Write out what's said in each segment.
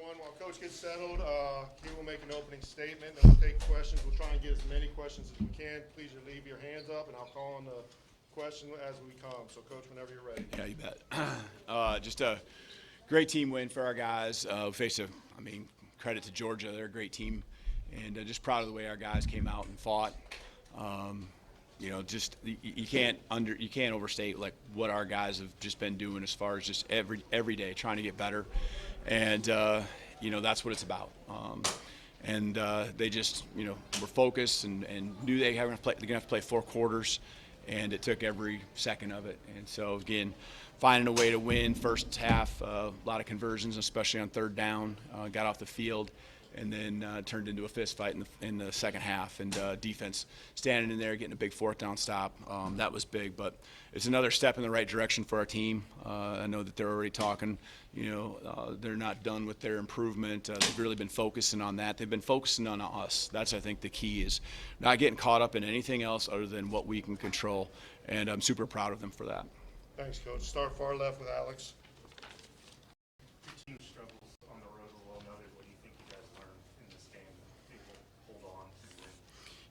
everyone. While Coach gets settled, he will make an opening statement, and we'll take questions. We'll try and get as many questions as we can. Please leave your hands up, and I'll call on the question as we come. So, Coach, whenever you're ready. Yeah, you bet. Just a great team win for our guys. Credit to Georgia. They're a great team, and just proud of the way our guys came out and fought. You can't overstate like what our guys have just been doing as far as just every day trying to get better, and that's what it's about. They just were focused and knew they're gonna have to play 4 quarters, and it took every second of it. And so again, finding a way to win first half, a lot of conversions, especially on third down, got off the field. And then turned into a fist fight in the second half. And defense standing in there, getting a big 4th down stop. That was big, but it's another step in the right direction for our team. I know that they're already talking. They're not done with their improvement. They've really been focusing on that. They've been focusing on us. That's, I think, the key is not getting caught up in anything else other than what we can control. And I'm super proud of them for that. Thanks, Coach. Start far left with Alex.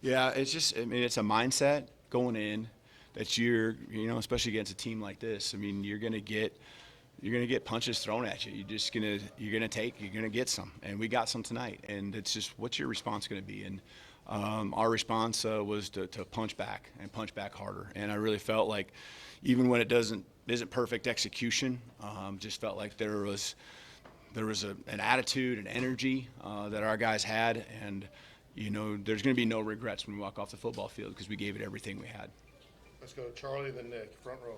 Yeah, it's it's a mindset going in that you're especially against a team like this. I mean, you're gonna get punches thrown at you. You're gonna get some, and we got some tonight. And it's just, what's your response gonna be? And our response was to punch back and punch back harder. And I really felt like, even when it isn't perfect execution, just felt like there was an attitude and energy that our guys had. And there's going to be no regrets when we walk off the football field because we gave it everything we had. Let's go to Charlie, then Nick, front row.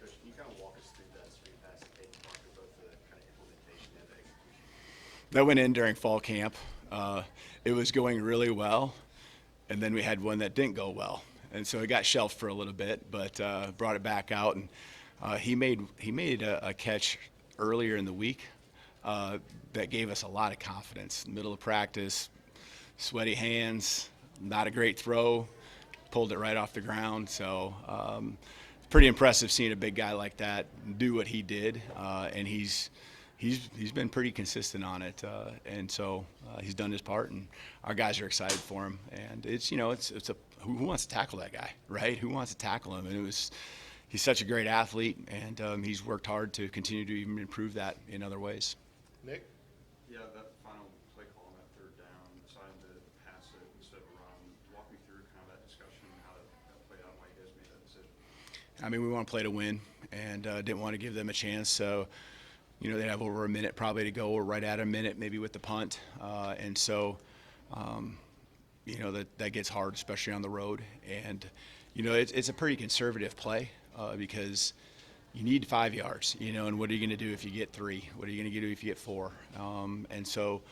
Coach, can you kind of walk us through that screen pass and take part of both the kind of implementation and the execution? That went in during fall camp. It was going really well, and then we had one that didn't go well. And so it got shelved for a little bit, but brought it back out. And he made a catch earlier in the week that gave us a lot of confidence. Middle of practice, sweaty hands, not a great throw, pulled it right off the ground. So pretty impressive seeing a big guy like that do what he did, and he's been pretty consistent on it, and so he's done his part, and our guys are excited for him. And it's who wants to tackle that guy, right? Who wants to tackle him? And he's such a great athlete, and he's worked hard to continue to even improve that in other ways. Nick? Yeah, that final play call on that third down, deciding to pass it instead of run. Walk me through kind of that discussion and how that played out and why you guys made that decision. I mean, we want to play to win, and didn't want to give them a chance. So, they have over a minute probably to go, or right at a minute maybe with the punt. That gets hard, especially on the road. And, it's a pretty conservative play because you need 5 yards, and what are you going to do if you get 3? What are you going to do if you get 4? And so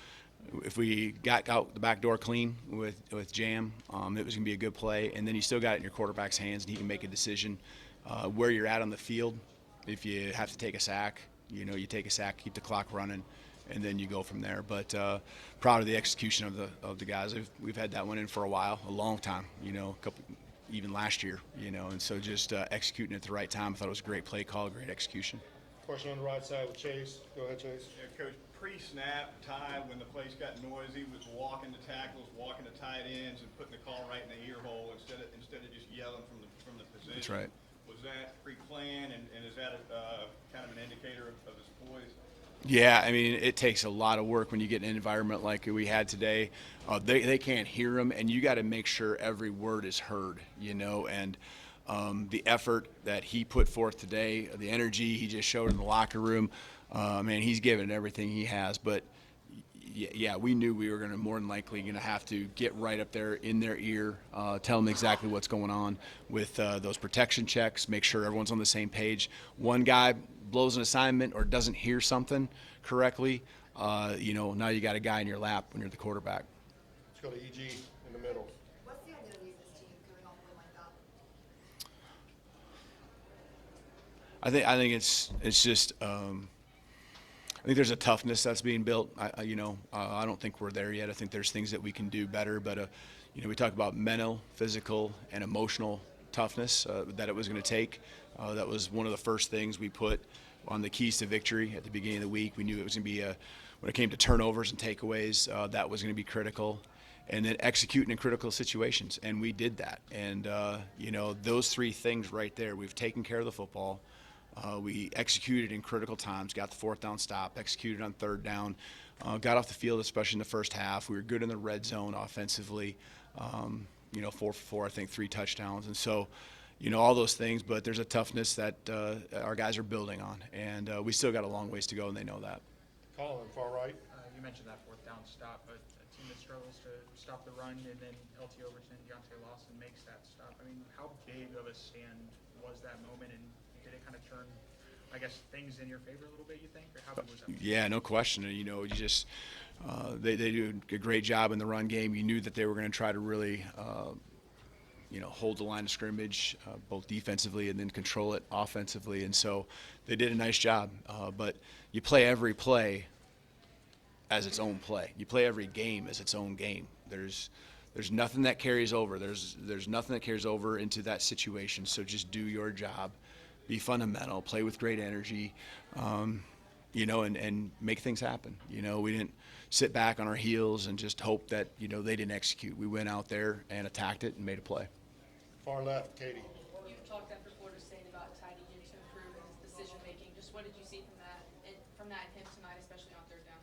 if we got out the back door clean with Jam, it was going to be a good play. And then you still got it in your quarterback's hands, and he can make a decision where you're at on the field. If you have to take a sack, you take a sack, keep the clock running, and then you go from there. But proud of the execution of the guys. We've had that one in for a while, a long time, even last year, and so just executing at the right time. I thought it was a great play call, great execution. Question on the right side with Chase. Go ahead, Chase. Yeah, Coach, pre-snap, Ty, when the place got noisy, was walking to tackles, walking to tight ends, and putting the call right in the ear hole instead of just yelling from the position. That's right. Was that pre-planned, and is that kind of an indicator of his poise? Yeah, I mean, it takes a lot of work when you get in an environment like we had today. They can't hear them, and you got to make sure every word is heard, and the effort that he put forth today, the energy he just showed in the locker room, man, he's given everything he has. But, yeah, we knew we were going to more than likely going to have to get right up there in their ear, tell them exactly what's going on with those protection checks, make sure everyone's on the same page. One guy blows an assignment or doesn't hear something correctly, now you got a guy in your lap when you're the quarterback. Let's go to EG in the middle. What's the identity of this team coming off a win like that? I think it's just I think there's a toughness that's being built. I don't think we're there yet. I think there's things that we can do better, but we talk about mental, physical, and emotional toughness that it was going to take. That was one of the first things we put on the keys to victory at the beginning of the week. We knew it was going to be when it came to turnovers and takeaways, that was going to be critical. And then executing in critical situations, and we did that. And, those three things right there, we've taken care of the football. We executed in critical times, got the fourth down stop, executed on third down, got off the field, especially in the first half. We were good in the red zone offensively, 4 for 4, I think 3 touchdowns. And so, all those things, but there's a toughness that our guys are building on. And we still got a long ways to go, and they know that. Colin, far right. You mentioned that fourth down stop, but a team that struggles to stop the run, and then LT Overton, Deontay Lawson makes that stop. I mean, how big of a stand was that moment, and did it kind of turn, I guess, things in your favor a little bit, you think, or how big was that? Yeah, no question. You just they do a great job in the run game. You knew that they were going to try to really hold the line of scrimmage, both defensively and then control it offensively. And so they did a nice job. But you play every play as its own play. You play every game as its own game. There's nothing that carries over. There's nothing that carries over into that situation. So just do your job, be fundamental, play with great energy, and make things happen. We didn't sit back on our heels and just hope that they didn't execute. We went out there and attacked it and made a play. Far left, Katie. You've talked after Florida State about Ty needing to improve in his decision making. Just what did you see from that in him tonight, especially on third down?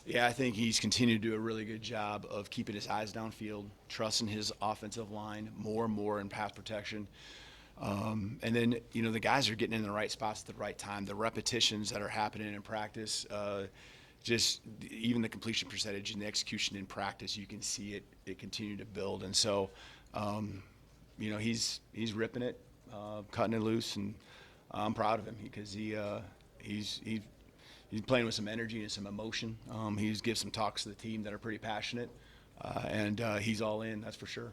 Yeah, I think he's continued to do a really good job of keeping his eyes downfield, trusting his offensive line more and more in pass protection. And then, the guys are getting in the right spots at the right time. The repetitions that are happening in practice, just even the completion percentage and the execution in practice, you can see it continue to build. And so, he's ripping it, cutting it loose, and I'm proud of him because he's playing with some energy and some emotion. He's given some talks to the team that are pretty passionate, and he's all in, that's for sure.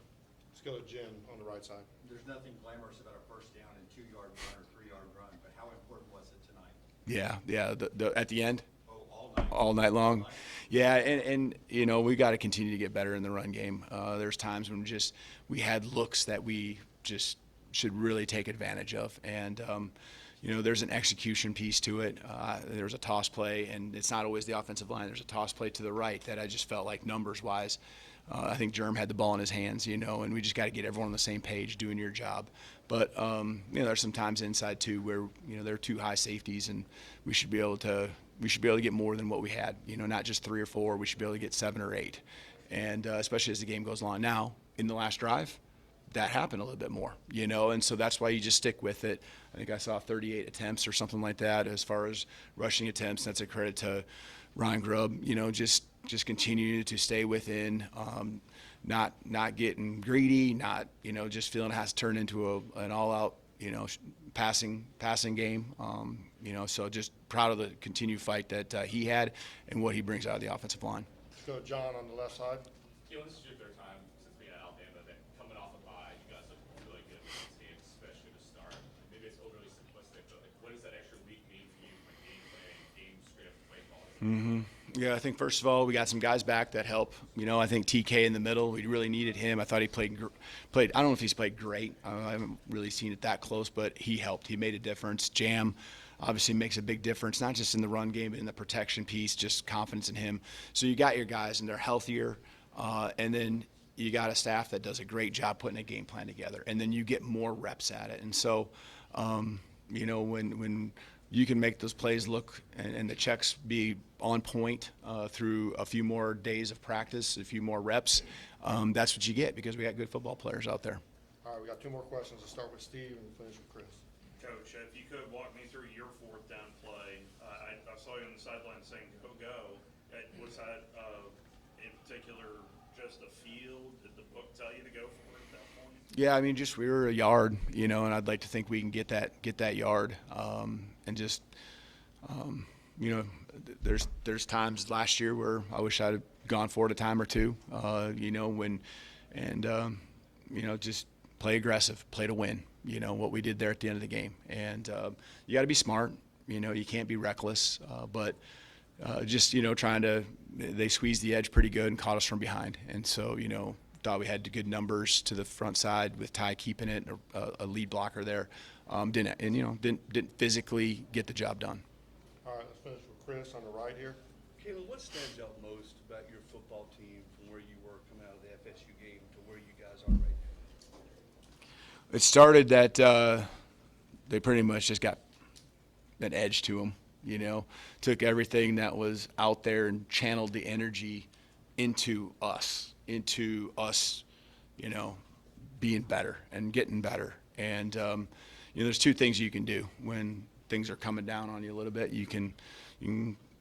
Let's go to Jim on the right side. There's nothing glamorous about a first down and 2-yard run or 3-yard run, but how important was it tonight? Yeah. At the end. All night. All night long. Yeah, and we got to continue to get better in the run game. There's times when we had looks that we just should really take advantage of, and there's an execution piece to it. There was a toss play, and it's not always the offensive line. There's a toss play to the right that I just felt like numbers-wise, I think Germ had the ball in his hands, and we just got to get everyone on the same page doing your job. But, there's some times inside, too, where, there are 2 high safeties, and we should be able to get more than what we had, not just 3 or 4. We should be able to get 7 or 8. And especially as the game goes along. Now, in the last drive, that happened a little bit more, and so that's why you just stick with it. I think I saw 38 attempts or something like that as far as rushing attempts. That's a credit to Ryan Grubb, just continue to stay within, not getting greedy, not, just feeling it has to turn into an all-out, passing game. So just proud of the continued fight that he had and what he brings out of the offensive line. Let's go to John on the left side. This is your third time since being at Alabama that coming off a bye, you guys look really good in this game, especially to start. Maybe it's overly simplistic, but what does that extra week mean for you from a game plan, game script, play calling? Yeah, I think first of all, we got some guys back that help. I think TK in the middle, we really needed him. I thought he played. I don't know if he's played great. I haven't really seen it that close, but he helped. He made a difference. Jam obviously makes a big difference, not just in the run game, but in the protection piece, just confidence in him. So you got your guys, and they're healthier. And then you got a staff that does a great job putting a game plan together, and then you get more reps at it. And so, when you can make those plays look and the checks be on point through a few more days of practice, a few more reps, that's what you get because we got good football players out there. All right, we got 2 more questions. Let's start with Steve and finish with Chris. Coach, if you could walk me through your fourth down play. I saw you on the sideline saying go. Was that in particular just a field? Did the book tell you to go for it at that point? Yeah, I mean, just we were a yard, and I'd like to think we can get that yard, and just, there's times last year where I wish I'd have gone for it a time or two, just play aggressive, play to win, what we did there at the end of the game, and you got to be smart, you can't be reckless, but just trying to, they squeezed the edge pretty good and caught us from behind, and so thought we had good numbers to the front side with Ty keeping it, a lead blocker there. Didn't physically get the job done. All right, let's finish with Chris on the right here. Kalen, what stands out most about your football team from where you were coming out of the FSU game to where you guys are right now? It started that they pretty much just got an edge to them, took everything that was out there and channeled the energy into us, being better and getting better. And, there's two things you can do when things are coming down on you a little bit. You can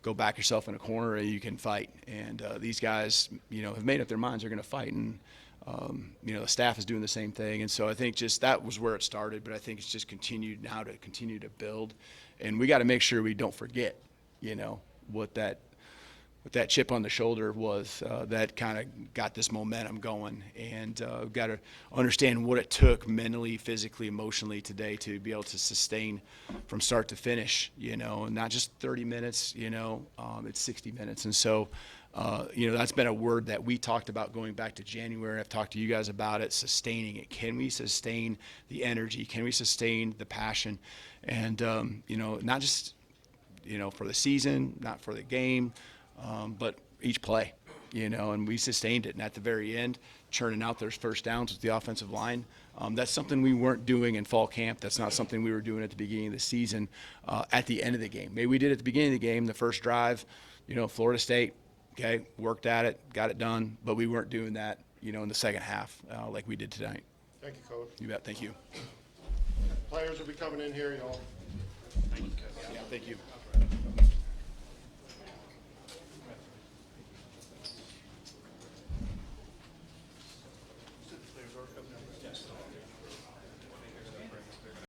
go back yourself in a corner, or you can fight. And these guys, have made up their minds they're going to fight. And, the staff is doing the same thing. And so I think just that was where it started, but I think it's just continued now to continue to build. And we got to make sure we don't forget, what that chip on the shoulder was that kind of got this momentum going. And we've got to understand what it took mentally, physically, emotionally today to be able to sustain from start to finish, and not just 30 minutes, it's 60 minutes. And so, that's been a word that we talked about going back to January. I've talked to you guys about it, sustaining it. Can we sustain the energy? Can we sustain the passion? And, not just, for the season, not for the game, but each play, and we sustained it. And at the very end, churning out those first downs with the offensive line, that's something we weren't doing in fall camp. That's not something we were doing at the beginning of the season, at the end of the game. Maybe we did at the beginning of the game, the first drive, Florida State, okay, worked at it, got it done, but we weren't doing that, in the second half like we did tonight. Thank you, Coach. You bet. Thank you. Players will be coming in here, Thank you. Yeah, thank you.